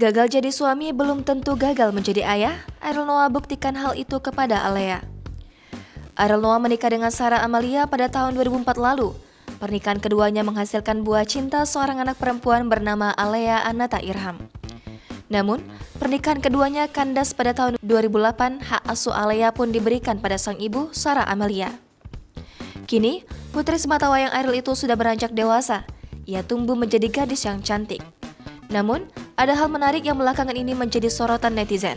Gagal jadi suami belum tentu gagal menjadi ayah. Ariel Noah buktikan hal itu kepada Alea. Ariel Noah menikah dengan Sarah Amalia pada tahun 2004 lalu. Pernikahan keduanya menghasilkan buah cinta seorang anak perempuan bernama Alea Anata Irham. Namun, pernikahan keduanya kandas pada tahun 2008. Hak asuh Alea pun diberikan pada sang ibu, Sarah Amalia. Kini, putri sematawayang Ariel itu sudah beranjak dewasa. Ia tumbuh menjadi gadis yang cantik. Namun, ada hal menarik yang belakangan ini menjadi sorotan netizen.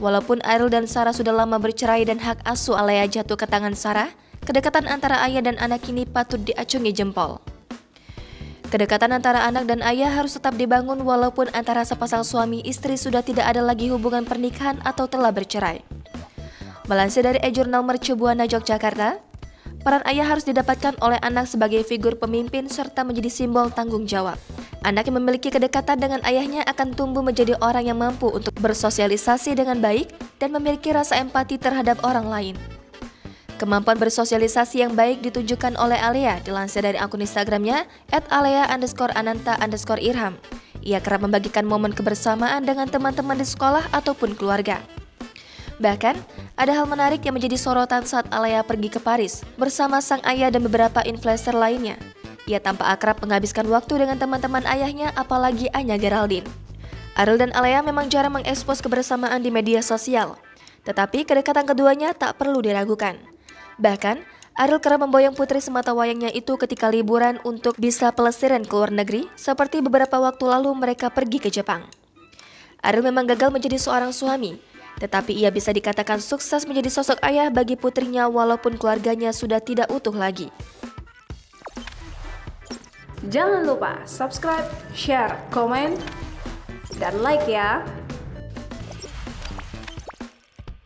Walaupun Ariel dan Sarah sudah lama bercerai dan hak asuh Alea jatuh ke tangan Sarah, kedekatan antara ayah dan anak ini patut diacungi jempol. Kedekatan antara anak dan ayah harus tetap dibangun walaupun antara sepasang suami istri sudah tidak ada lagi hubungan pernikahan atau telah bercerai. Melansir dari e-Jurnal Mercu Buana Yogyakarta, peran ayah harus didapatkan oleh anak sebagai figur pemimpin serta menjadi simbol tanggung jawab. Anak yang memiliki kedekatan dengan ayahnya akan tumbuh menjadi orang yang mampu untuk bersosialisasi dengan baik dan memiliki rasa empati terhadap orang lain. Kemampuan bersosialisasi yang baik ditunjukkan oleh Alea dilansir dari akun Instagramnya @alea_ananta_irham. Ia kerap membagikan momen kebersamaan dengan teman-teman di sekolah ataupun keluarga. Bahkan, ada hal menarik yang menjadi sorotan saat Alea pergi ke Paris bersama sang ayah dan beberapa influencer lainnya. Ia tampak akrab menghabiskan waktu dengan teman-teman ayahnya, apalagi Anya Geraldine. Ariel dan Alea memang jarang mengekspos kebersamaan di media sosial, tetapi kedekatan keduanya tak perlu diragukan. Bahkan, Ariel kerap memboyong putri sematawayangnya itu ketika liburan untuk bisa pelesiran ke luar negeri, seperti beberapa waktu lalu mereka pergi ke Jepang. Ariel memang gagal menjadi seorang suami, tetapi ia bisa dikatakan sukses menjadi sosok ayah bagi putrinya walaupun keluarganya sudah tidak utuh lagi. Jangan lupa subscribe, share, komen, dan like ya.